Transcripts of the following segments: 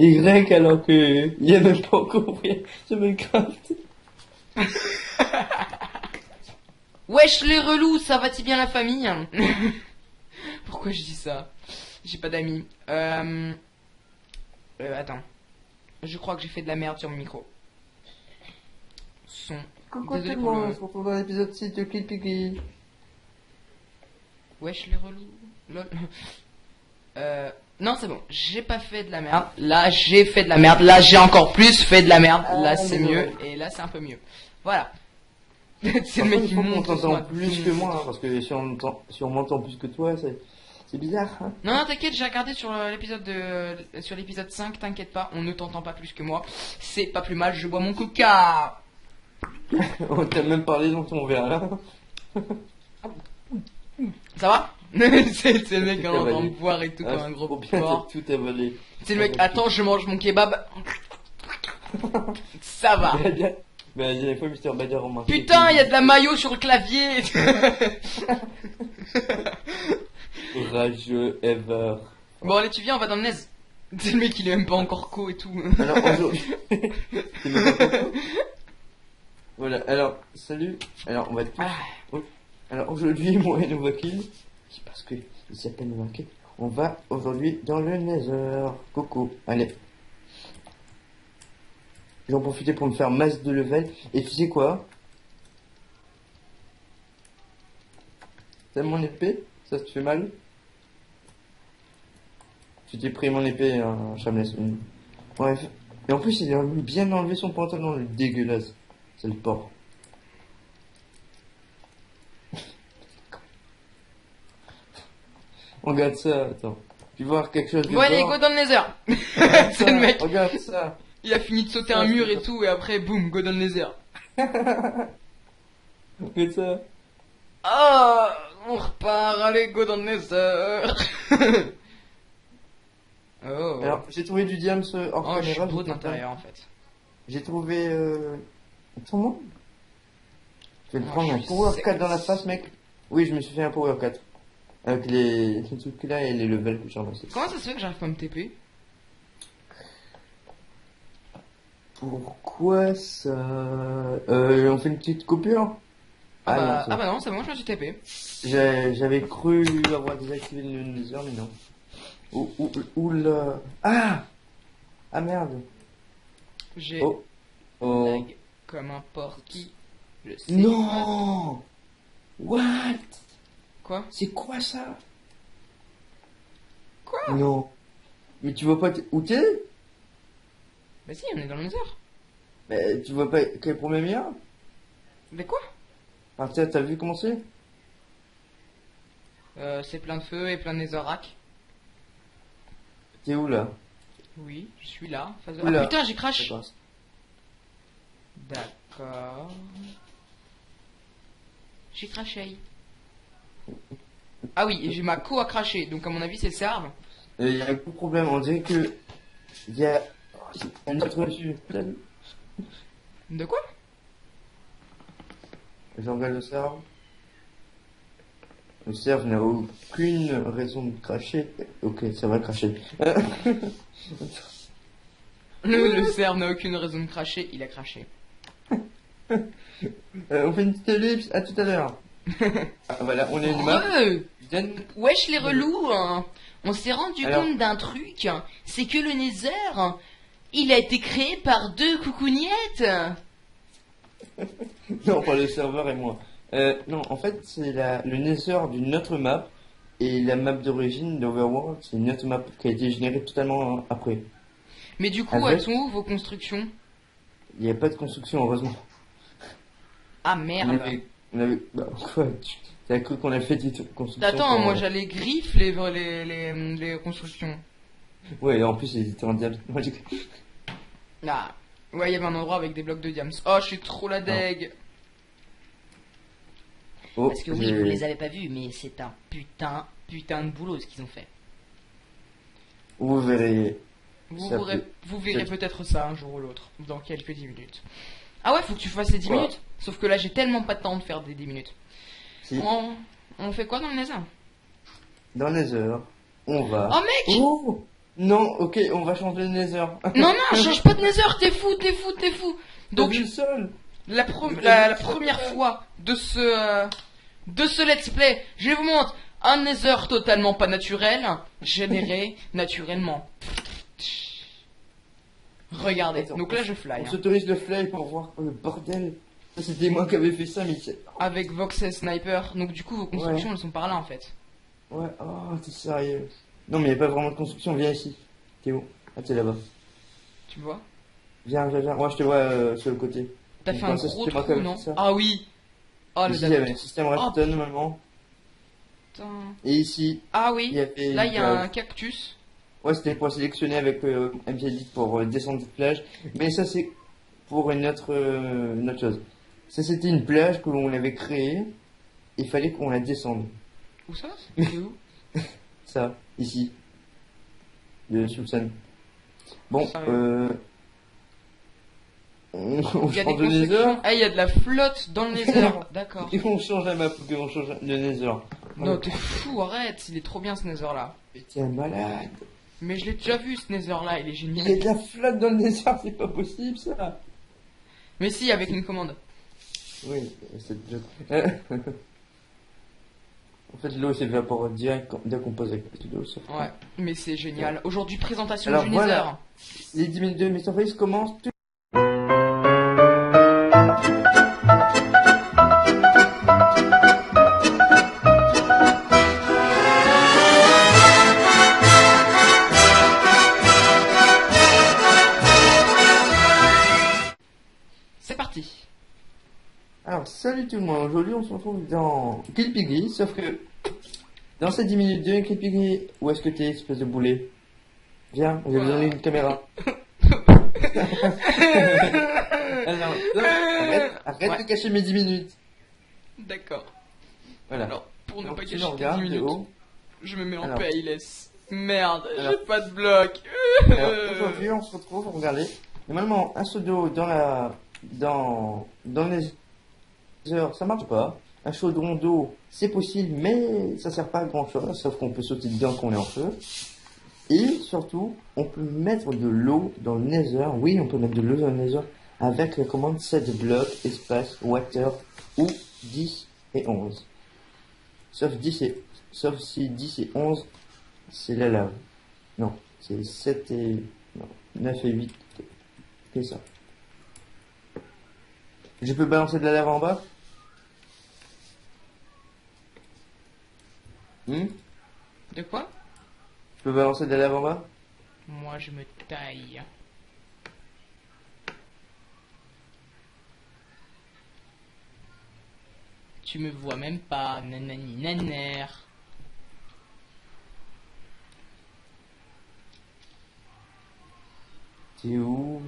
Y alors que il y a même pas encore ouvert sur Minecraft. Wesh les relous, ça va-t-il bien la famille? Pourquoi je dis ça? J'ai pas d'amis. Attends. Je crois que j'ai fait de la merde sur mon micro. Son. Coucou tout Désolé le pour monde, on le... se retrouve dans l'épisode 6 de Clip Piggy. Wesh les relous. Lol. Non, c'est bon. J'ai pas fait de la merde. Là, j'ai fait de la merde. Là, j'ai encore plus fait de la merde. Là, c'est mieux. Et là, c'est un peu mieux. Voilà. C'est le mec qui on monte. t'entend plus que moi, hein, parce que si on m'entend plus que toi, c'est bizarre. Hein. Non, non, t'inquiète, j'ai regardé sur l'épisode 5, t'inquiète pas, on ne t'entend pas plus que moi. C'est pas plus mal, je bois mon coca. On t'a même parlé dans ton verre là. Ça va? C'est le mec qui est en train de boire et tout comme un gros porc. Tout avalé. C'est le mec, attends, je mange mon kebab. Ça va. Mais la dernière fois, Mister Bader remarqué. Putain, il y a de la maillot sur le clavier. Rageux ever. Bon, allez, tu viens, on va dans le Nez. C'est le mec, il est même pas encore co et tout. Alors aujourd'hui. C'est même pas co. Voilà, alors, salut. Alors, on va tous. Oh. Alors aujourd'hui, moi et Novakil, c'est parce que il s'appelle Novakil, on va aujourd'hui dans le Nether. Coucou, allez. J'en profiter pour me faire masse de level. Et tu sais quoi? T'aimes mon épée? Ça te fait mal? Tu t'es pris mon épée, hein, Chamless. Bref. Et en plus, il a bien enlevé son pantalon, le dégueulasse. C'est le porc. Regarde ça, attends. Tu veux voir quelque chose de Bon, allez, fort go dans le Nether. C'est le mec. Regarde ça. Il a fini de sauter un mur et tout, et après, boum, go dans le Nether. Regarde ça. Ah, on repart, allez, go dans le Nether. Oh. Alors, j'ai trouvé du diams hors Oh, je suis caméra. beau de l'intérieur en fait. J'ai trouvé. Attends-moi. Je vais te Oh, prendre je un suis power sexy. 4 dans la face, mec. Oui, je me suis fait un power 4. Avec les trucs là et les levels que j'ai ramassés. Comment ça se fait que j'arrive pas à me TP? Pourquoi ça. On fait une petite coupure? Ah non, bah non, c'est bon, je me suis TP. j'avais cru avoir désactivé le Nether, mais non. Ouh là. Ah merde. J'ai Oh. Oh. lag comme un porky. Je sais. Non. What? Quoi? C'est quoi ça? Quoi? Non. Mais tu vois pas où t'es? Bah si, on est dans le Nether. Mais tu vois pas quel problème il y a? Mais quoi? Ah, t'as vu comment c'est? C'est plein de feu et plein de netherrack. T'es où là? Oui, je suis là. Oula. Ah putain, j'ai crash. D'accord. D'accord. J'ai crashé. Ah oui, et j'ai ma co à cracher, donc à mon avis c'est le serve. Il y a un gros problème, on dirait que. Il y a. Un autre dessus. De quoi? Je regarde le serve. Le serve n'a aucune raison de cracher. Ok, ça va cracher. Le serve n'a aucune raison de cracher, il a craché. On fait une petite ellipse, à tout à l'heure. Voilà, on est une map. Wesh les relous, hein. On s'est rendu Alors compte d'un truc, c'est que le Nether, il a été créé par deux coucougnettes. Non, pas le serveur et moi. Non, en fait, c'est le Nether d'une autre map. Et la map d'origine d'Overworld, c'est une autre map qui a été générée totalement après. Mais du coup, elles sont où vos constructions? Il n'y a pas de construction, heureusement. Ah merde. Bah, quoi, t'as cru qu'on a fait des constructions? Attends, moi j'allais griffe les constructions. Ouais, et en plus, ils étaient en diable. Ah. Ouais, il y avait un endroit avec des blocs de diams. Oh, je suis trop la deg. Oh, Parce que oui, vous les avez pas vus, mais c'est un putain de boulot ce qu'ils ont fait. Vous verrez. Vous verrez peut-être ça un jour ou l'autre, dans quelques 10 minutes. Ah ouais, faut que tu fasses les 10 minutes. Sauf que là, j'ai tellement pas de temps de faire des 10 minutes. Si. On fait quoi dans le Nether? Dans les heures, on va. Oh mec! Oh! Non, ok, on va changer de Nether. Non, non, change pas de Nether, t'es fou, t'es fou, t'es fou. Donc, Donc, le sol. la première fois de ce let's play, je vous montre un Nether totalement pas naturel, généré naturellement. Regardez, Attends, donc là je fly. On Hein. s'autorise le fly pour voir le bordel. Ça, c'était moi qui avais fait ça, mais c'est... Avec Vox et Sniper, donc du coup vos constructions Ouais. elles sont par là en fait. Ouais, oh, t'es sérieux. Non, mais y a pas vraiment de construction, viens ici. T'es où? Ah, t'es là-bas. Tu vois? Viens, viens, viens. Moi, je te vois sur le côté. T'as Donc, fait un ça, gros c'était moi qui trou, avais non? fait ça. Ah oui. Oh le Ici, il y avait un dado. système redstone, normalement. Putain. Et ici, Ah il oui. y avait Là une il y a un plage. cactus. Ouais, c'était pour sélectionner avec MPLD pour descendre cette plage. Mais ça, c'est pour une autre chose. Ça, c'était une plage que l'on avait créée. Il fallait qu'on la descende. Où ça? C'est où? Ça, ici. De Sultan. Bon, Sérieux. on Il y a des change de Nether. constructions. Ah il y a de la flotte dans le Nether. D'accord. Et on change la map, et on change le Nether. Non t'es fou, arrête. Il est trop bien ce Nether là. Mais t'es un malade. Mais je l'ai déjà vu ce Nether là, il est Il génial. y a de la flotte dans le Nether, c'est pas possible ça. Mais si, avec une commande. Oui, c'est déjà... En fait, l'eau s'évapore direct dès qu'on pose avec l'eau. Ouais, mais c'est génial. Aujourd'hui, présentation Alors, du voilà. Les 10 minutes de Mr. Face commencent tout. C'est parti. Alors, salut tout le monde. Aujourd'hui, on se retrouve dans Kill Piggy, sauf que dans ces 10 minutes de Kill Piggy, où est-ce que t'es, espèce de boulet? Viens, je vais vous donner une caméra. Alors, non, arrête Ouais. de cacher mes 10 minutes. D'accord. Voilà. Alors, pour ne Donc, pas tu gâcher nous tes regardes 10 de minutes, haut. je me mets en Alors. payless. Merde, Alors. j'ai pas de bloc. Alors, aujourd'hui, on se retrouve, regardez. Normalement, un seau d'eau dans les heures, ça marche pas. Un chaudron d'eau, c'est possible, mais ça sert pas à grand chose, sauf qu'on peut sauter dedans quand on est en feu. Et surtout, on peut mettre de l'eau dans le Nether. Oui, on peut mettre de l'eau dans le Nether avec la commande set bloc, espace, water ou 10 et 11. Sauf si 10 et 11, c'est la lave. Non, c'est 7 et... Non, 9 et 8. C'est ça. Je peux balancer de la lave en bas? De quoi? Je peux balancer de la lave en bas? Moi, je me taille. Tu me vois même pas, nanani naner. T'es où?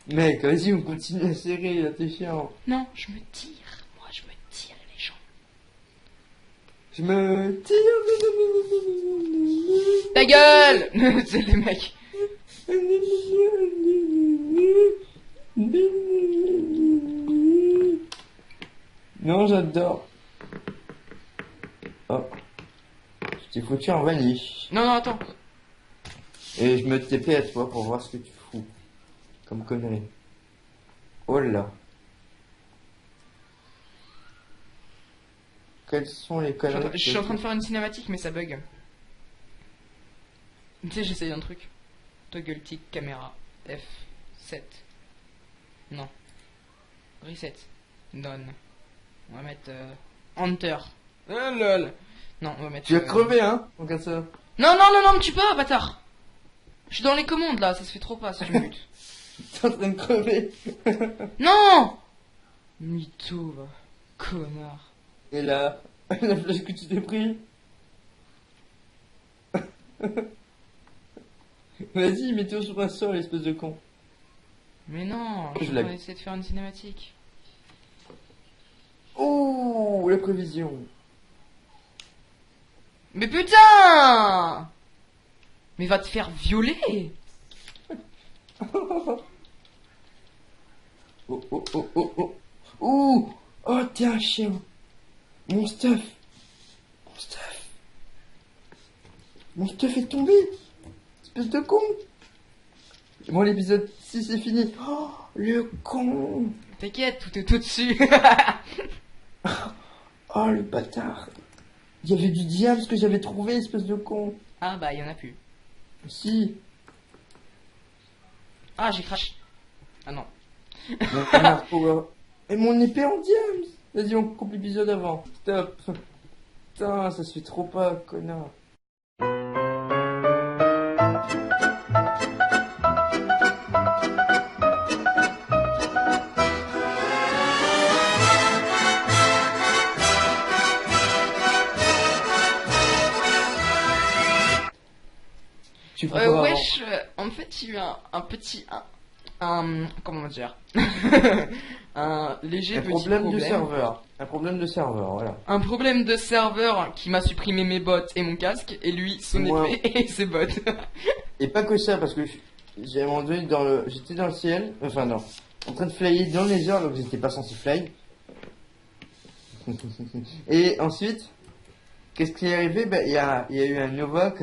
Mec, vas-y, on continue la série, là, t'es chiant. Non, je me tire. Moi, je me tire les gens. Je me tire. Ta gueule. C'est les mecs. Non, j'adore. Oh. Je t'ai foutu en vanish. Non, non, attends. Et je me TP à toi pour voir ce que tu fous. Comme connerie. Oh là. Quelles sont les conneries Je suis en train de faire une cinématique, mais ça bug. Tu sais, j'essaye un truc. Toggle tick caméra. F7. Non. Reset. Done. On va mettre Enter. Lol. Non, on va mettre. Tu vas crever, hein? Regarde ça. Non, non, non, non, me tue pas, bâtard. Je suis dans les commandes là, ça se fait trop pas si tu me butes. T'es en train de crever. Non. Mytho, va. Connard. Et là, la flèche que tu t'es pris. Vas-y, mets-toi sur un sol, espèce de con. Mais non, Je je lag. vais essayer de faire une cinématique. Oh, la prévision. Mais putain! Mais va te faire violer! Oh, oh, oh, oh, oh. Ouh. Oh, t'es un chien. Mon stuff. Mon stuff. Mon stuff est tombé. Espèce de con. Bon, l'épisode 6 est fini. Oh, le con. T'inquiète, tout est tout dessus. Oh, le bâtard. Il y avait du diable que j'avais trouvé, espèce de con. Ah bah, il y en a plus. Si. Ah, j'ai craché. Ah non. Et mon épée en diams. Vas-y, on coupe l'épisode avant. Stop. Putain, ça se fait trop pas, connard. Tu peux pas Wesh, en fait, il y a eu un petit... comment dire un léger petit problème de serveur. Un problème de serveur, voilà. Un problème de serveur qui m'a supprimé mes bottes et mon casque, et lui, son épée et ses bottes. Et pas que ça, parce que j'ai un moment donné j'étais dans le ciel, enfin non, en train de flyer dans les airs, donc j'étais pas censé fly. Et ensuite, qu'est-ce qui est arrivé? Ben, il y a eu un Nova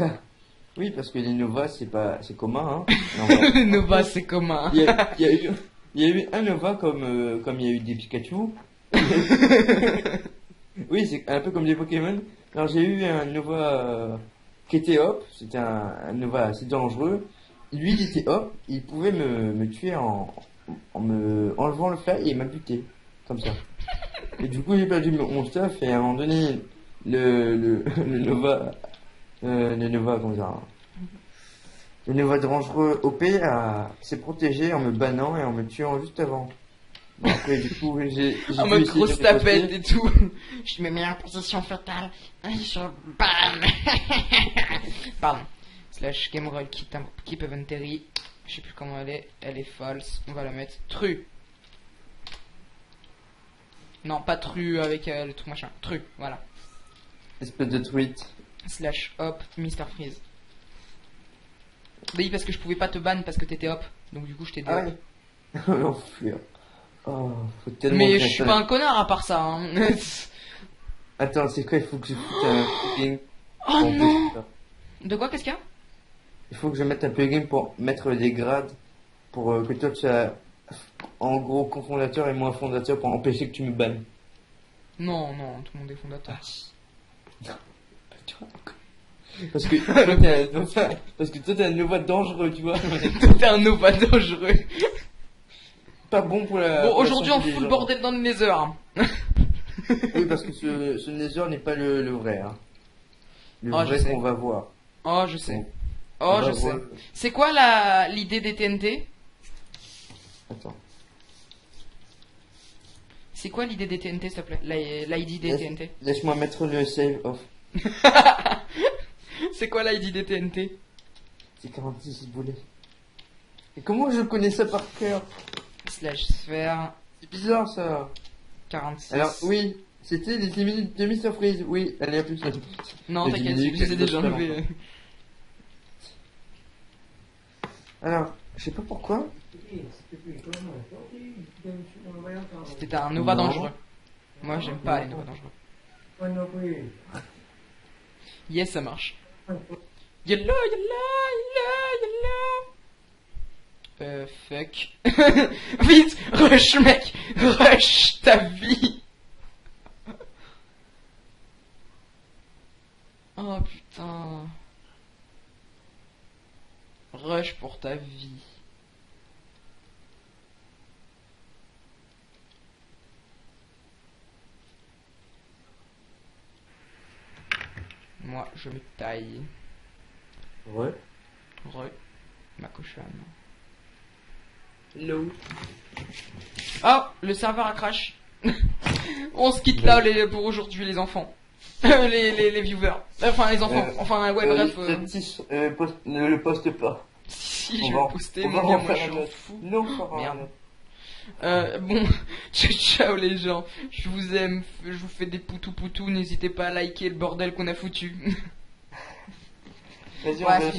Oui, parce que les Nova, c'est commun, hein. Les Nova, c'est commun. Il y a eu un Nova comme il y a eu des Pikachu. Oui, c'est un peu comme des Pokémon. Alors j'ai eu un Nova qui était hop, c'était un Nova assez dangereux. Lui, il était hop, il pouvait me tuer en me enlevant le fly et il m'a buté, comme ça. Et du coup, j'ai perdu mon stuff et à un moment donné, le Nova, comment dire, le Nova dangereux OP s'est protégé en me bannant et en me tuant juste avant. Bon, après, du coup, j'ai en mode grosse tapette et tout. Je me mets en position fatale. Sur BAM. Pardon. Slash Gameroll Keep Inventory. Je sais plus comment elle est. Elle est false. On va la mettre true. Non, pas true avec le truc machin. True, voilà. Espèce de tweet. Slash hop Mr. Freeze. Oui, parce que je pouvais pas te ban parce que t'étais hop. Donc du coup, je t'ai dit Ah hop. ouais. L'enflure. Oh, faut tellement Mais que je suis pas un connard à part ça. Hein. Attends, c'est quoi? Il faut que je foute un plugin. Oh non. De quoi? Qu'est-ce qu'il y a? Il faut que je mette un plugin pour mettre des grades. Pour que toi tu sois en gros cofondateur et moi fondateur pour empêcher que tu me bannes. Non, non, tout le monde est fondateur. Parce que toi t'es un Nova, parce que toi t'es un Nova dangereux, tu vois. Toi t'es un Nova dangereux. Pas bon pour la. Bon, aujourd'hui on fout le bordel dans le Nether. Oui, parce que ce Nether n'est pas le vrai. Hein. Le Oh, vrai qu'on va voir. Oh, je sais. On Oh, va je sais. voir. C'est quoi l'idée des TNT? Attends. C'est quoi l'idée des TNT, s'il te plaît? L'ID des TNT. Laisse-moi mettre le save off. C'est quoi l'ID des TNT? C'est 46 boulets. Et comment je connais ça par cœur? Slash sphère C'est bizarre ça. 46. Alors oui, c'était les 10 minutes de Mr. Freeze. Oui, allez à plus. Non, Les t'inquiète, 10 minutes, je les ai déjà c'est enlevés. Alors, je sais pas pourquoi. C'était un Nova Non. dangereux. Moi, j'aime pas les Nova dangereux. Yes, ça marche. Yellow, yellow, yellow, yellow. Fuck. Vite, rush, mec. Rush ta vie. Oh putain. Rush pour ta vie. Moi, je me taille. Ouais. Ma cochonne. Hello. Oh, le serveur a crash. On se quitte là pour aujourd'hui, les enfants. les viewers. Enfin, les enfants. Enfin, ouais, bref. Ne le poste pas. Si, On je va- vais poster, on mon va gars, en moi, faire je un m'en autre. fous. Non, pas Merde. Bon, ciao les gens. Je vous aime. Je vous fais des poutous. N'hésitez pas à liker le bordel qu'on a foutu. Vas-y, on Ouais, va c'est